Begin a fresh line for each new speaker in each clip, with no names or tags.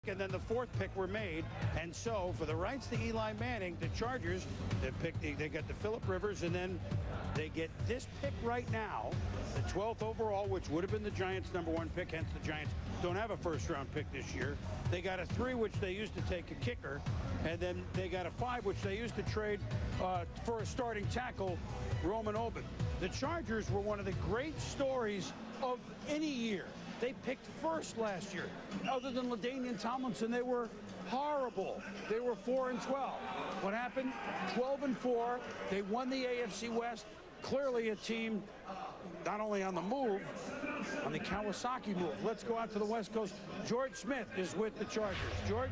And then the fourth pick were made, and so for the rights to Eli Manning, the Chargers, they got the Phillip Rivers, and then they get this pick right now, the 12th overall, which would have been the Giants' #1 pick. Hence, the Giants don't have a first-round pick this year. They got a 3, which they used to take a kicker, and then they got a 5, which they used to trade for a starting tackle, Roman Oben. The Chargers were one of the great stories of any year. They picked first last year. Other than LaDainian Tomlinson, they were horrible. They were 4-12. What happened? 12-4. They won the AFC West. Clearly a team not only on the move, on the Kawasaki move. Let's go out to the West Coast. George Smith is with the Chargers. George?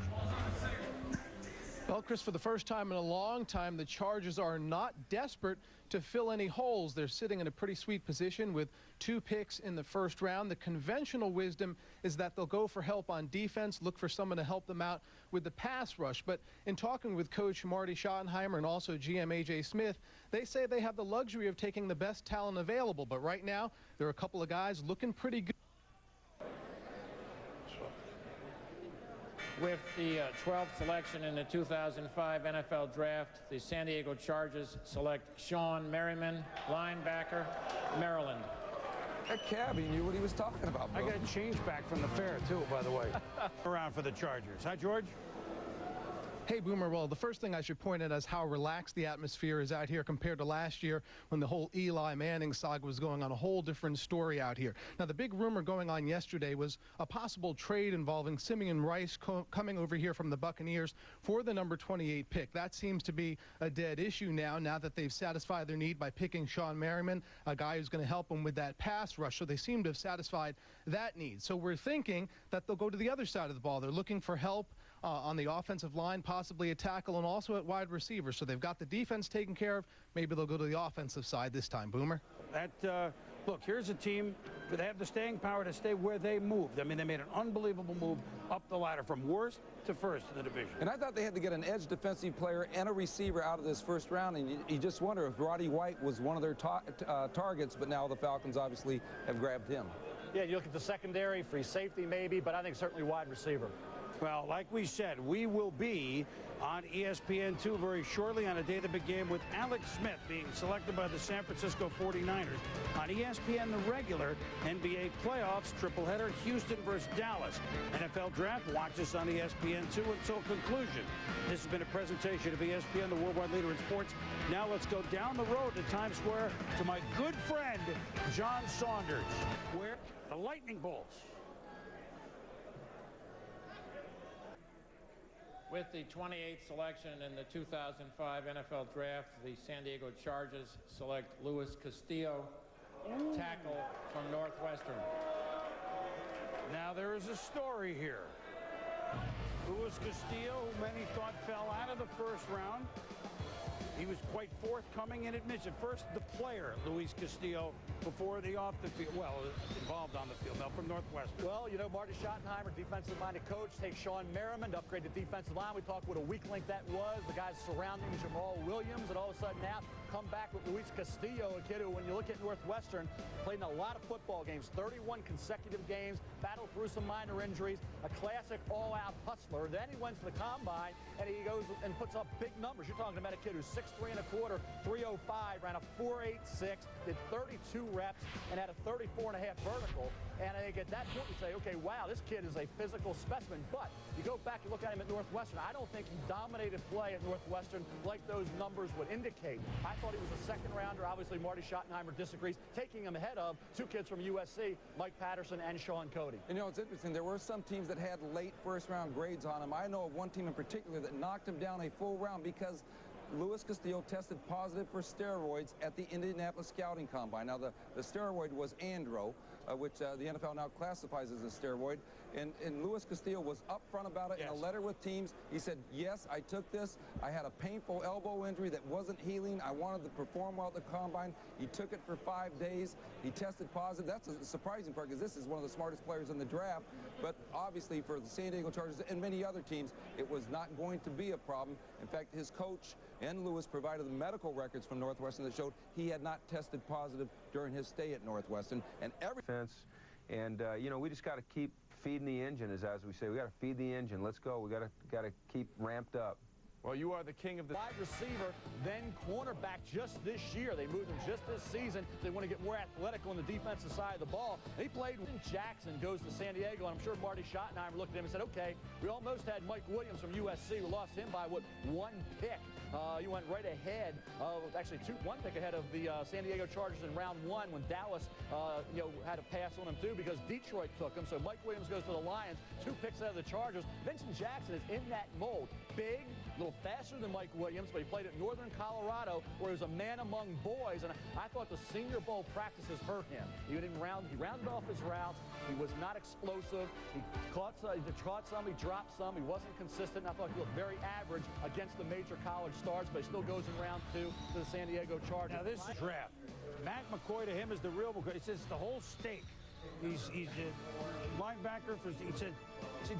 Well, Chris, for the first time in a long time, the Chargers are not desperate to fill any holes. They're sitting in a pretty sweet position with 2 picks in the first round. The conventional wisdom is that they'll go for help on defense, look for someone to help them out with the pass rush. But in talking with Coach Marty Schottenheimer and also GM A.J. Smith, they say they have the luxury of taking the best talent available. But right now, there are a couple of guys looking pretty good.
With the 12th selection in the 2005 NFL Draft, the San Diego Chargers select Sean Merriman, linebacker, Maryland.
That cabbie knew what he was talking about, bro.
I got a change back from the fair, too, by the way. Around for the Chargers. Hi, George?
Hey, Boomer. Well, the first thing I should point out is how relaxed the atmosphere is out here compared to last year when the whole Eli Manning saga was going on. A whole different story out here. Now, the big rumor going on yesterday was a possible trade involving Simeon Rice coming over here from the Buccaneers for the number 28 pick. That seems to be a dead issue now that they've satisfied their need by picking Sean Merriman, a guy who's going to help them with that pass rush. So they seem to have satisfied that need. So we're thinking that they'll go to the other side of the ball. They're looking for help on the offensive line, possibly a tackle, and also at wide receiver. So they've got the defense taken care of. Maybe they'll go to the offensive side this time. Boomer?
Look, here's a team that have the staying power to stay where they moved. I mean, they made an unbelievable move up the ladder from worst to first in the division.
And I thought they had to get an edge defensive player and a receiver out of this first round, and you just wonder if Roddy White was one of their targets, but now the Falcons obviously have grabbed him.
Yeah, you look at the secondary, free safety maybe, but I think certainly wide receiver.
Well, like we said, we will be on ESPN2 very shortly on a day of the big game with Alex Smith being selected by the San Francisco 49ers. On ESPN, the regular NBA playoffs, tripleheader, Houston versus Dallas. NFL Draft, watch us on ESPN2 until conclusion. This has been a presentation of ESPN, the worldwide leader in sports. Now let's go down the road to Times Square to my good friend, John Saunders, where the Lightning Bolts.
With the 28th selection in the 2005 NFL Draft, the San Diego Chargers select Luis Castillo, tackle from Northwestern.
Now there is a story here. Luis Castillo, who many thought fell out of the first round. He was quite forthcoming in admission. First, the player, Luis Castillo, before the off the field, well, involved on the field, now from Northwestern.
Well, you know, Marty Schottenheimer, defensive-minded coach, takes Sean Merriman to upgrade the defensive line. We talked what a weak link that was. The guys surrounding Jamal Williams, and all of a sudden now come back with Luis Castillo, a kid who, when you look at Northwestern, played in a lot of football games, 31 consecutive games, battled through some minor injuries, a classic all-out hustler. Then he went to the combine, and he goes and puts up big numbers. You're talking about a kid who's 6'3¼ 305, ran a 4.86, did 32 reps, and had a 34.5 vertical. And I think at that point you say, okay, wow, this kid is a physical specimen. But you go back and look at him at Northwestern, I don't think he dominated play at Northwestern like those numbers would indicate. I thought he was a second rounder. Obviously, Marty Schottenheimer disagrees, taking him ahead of 2 kids from USC, Mike Patterson and Sean Cody.
You know, it's interesting. There were some teams that had late first-round grades on him. I know of one team in particular that knocked him down a full round because Luis Castillo tested positive for steroids at the Indianapolis Scouting Combine. Now, the steroid was andro, which the NFL now classifies as a steroid. And Luis Castillo was upfront about it in a letter with teams. He said, yes, I took this. I had a painful elbow injury that wasn't healing. I wanted to perform well at the Combine. He took it for 5 days. He tested positive. That's a surprising part because this is one of the smartest players in the draft. But obviously for the San Diego Chargers and many other teams, it was not going to be a problem. In fact, his coach and Lewis provided the medical records from Northwestern that showed he had not tested positive during his stay at Northwestern. And every
defense, and you know, we just got to keep feeding the engine, as we say. We got to feed the engine. Let's go. We got to keep ramped up.
Well, you are the king of the
wide receiver, then cornerback just this year. They moved him just this season. They want to get more athletic on the defensive side of the ball. He played when Jackson goes to San Diego, and I'm sure Marty Schottenheimer looked at him and said, okay, we almost had Mike Williams from USC. We lost him by, what, 1 pick. He went right ahead, actually one pick ahead of the San Diego Chargers in round 1 when Dallas had to pass on him too because Detroit took him. So Mike Williams goes to the Lions, 2 picks out of the Chargers. Vincent Jackson is in that mold. Big, a little faster than Mike Williams, but he played at Northern Colorado where he was a man among boys, and I thought the Senior Bowl practices hurt him. He rounded off his routes. He was not explosive. He caught some, he dropped some. He wasn't consistent. I thought he looked very average against the major college stars, but he still goes in round 2 to the San Diego Chargers.
Now this is draft. Matt McCoy to him is the real McCoy. It says the whole steak. He's a linebacker for. He said,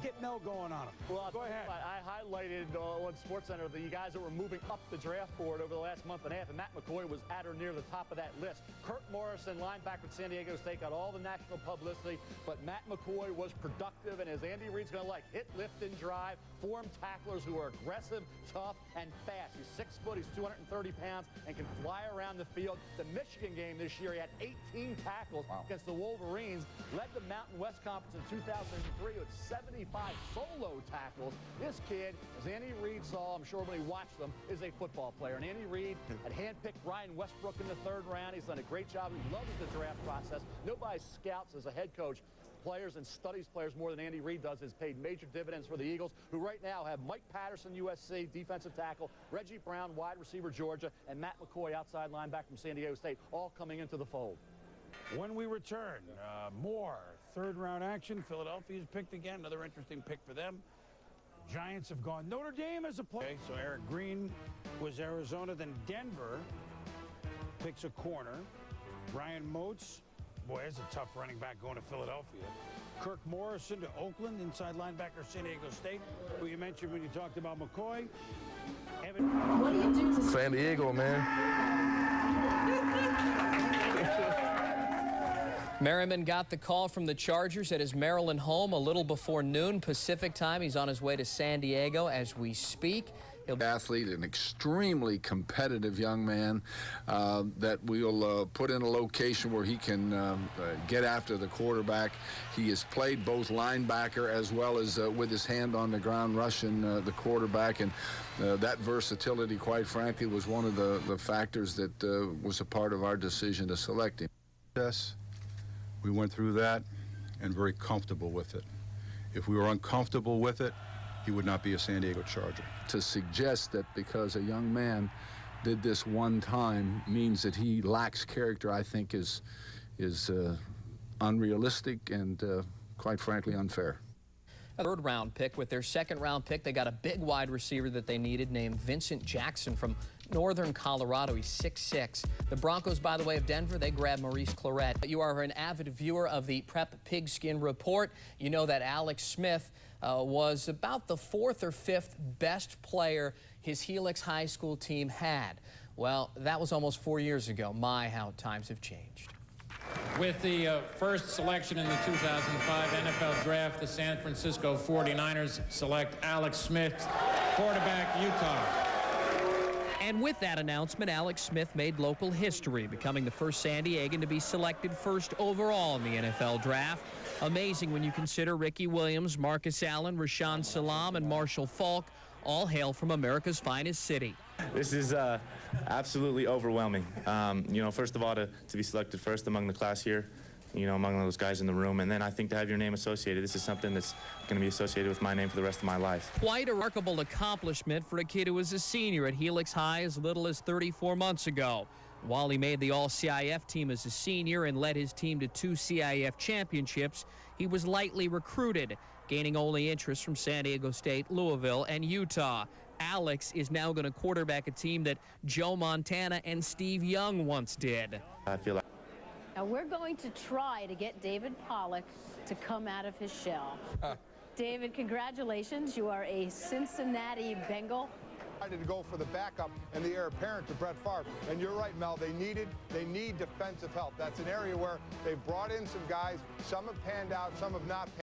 get Mel going on him.
Well,
go ahead.
I highlighted on SportsCenter the guys that were moving up the draft board over the last month and a half, and Matt McCoy was at or near the top of that list. Kurt Morrison, linebacker at San Diego State, got all the national publicity, but Matt McCoy was productive, and as Andy Reid's going to like, hit, lift, and drive, form tacklers who are aggressive, tough, and fast. He's 6 foot, he's 230 pounds, and can fly around the field. The Michigan game this year, he had 18 tackles against the Wolverines, led the Mountain West Conference in 2003 with 75 solo tackles. This kid, as Andy Reid saw, I'm sure when he watched them, is a football player. And Andy Reid had handpicked Ryan Westbrook in the 3rd round. He's done a great job. He loves the draft process. Nobody scouts as a head coach players and studies players more than Andy Reid does. Has paid major dividends for the Eagles, who right now have Mike Patterson, USC, defensive tackle, Reggie Brown, wide receiver, Georgia, and Matt McCoy, outside linebacker from San Diego State, all coming into the fold.
When we return, more 3rd round action. Philadelphia's picked again. Another interesting pick for them. Giants have gone Notre Dame as a play. Okay, so Eric Green was Arizona. Then Denver picks a corner. Ryan Moats, boy, that's a tough running back going to Philadelphia. Kirk Morrison to Oakland, inside linebacker, San Diego State, who you mentioned when you talked about McCoy.
What do you do to
San Diego, man.
Merriman got the call from the Chargers at his Maryland home a little before noon Pacific time. He's on his way to San Diego as we speak. He'll be
athlete, an extremely competitive young man that we'll put in a location where he can get after the quarterback. He has played both linebacker as well as with his hand on the ground rushing the quarterback, and that versatility, quite frankly, was one of the factors that was a part of our decision to select him.
Yes, we went through that and very comfortable with it. If we were uncomfortable with it, he would not be a San Diego Charger.
To suggest that because a young man did this one time means that he lacks character, I think is unrealistic and quite frankly unfair.
A 3rd round pick. With their 2nd round pick, they got a big wide receiver that they needed named Vincent Jackson from Northern Colorado. He's 6'6". The Broncos, by the way, of Denver, they grabbed Maurice Clarett. You are an avid viewer of the Prep Pigskin Report. You know that Alex Smith was about the 4th or 5th best player his Helix High School team had. Well, that was almost 4 years ago. My, how times have changed.
With the first selection in the 2005 NFL Draft, the San Francisco 49ers select Alex Smith, quarterback, Utah.
And with that announcement, Alex Smith made local history, becoming the first San Diegan to be selected 1st overall in the NFL Draft. Amazing when you consider Ricky Williams, Marcus Allen, Rashaan Salam, and Marshall Faulk all hail from America's finest city.
This is absolutely overwhelming. First of all, to be selected first among the class here, among those guys in the room, and then I think to have your name associated, this is something that's going to be associated with my name for the rest of my life.
Quite a remarkable accomplishment for a kid who was a senior at Helix High as little as 34 months ago. While he made the All-CIF team as a senior and led his team to 2 CIF championships, he was lightly recruited, gaining only interest from San Diego State, Louisville, and Utah. Alex is now going to quarterback a team that Joe Montana and Steve Young once did.
I feel like
Now we're going to try to get David Pollock to come out of his shell. David, congratulations. You are a Cincinnati Bengal.
To go for the backup and the heir apparent to Brett Favre. And you're right, Mel, they need defensive help. That's an area where they've brought in some guys. Some have panned out, some have not panned out.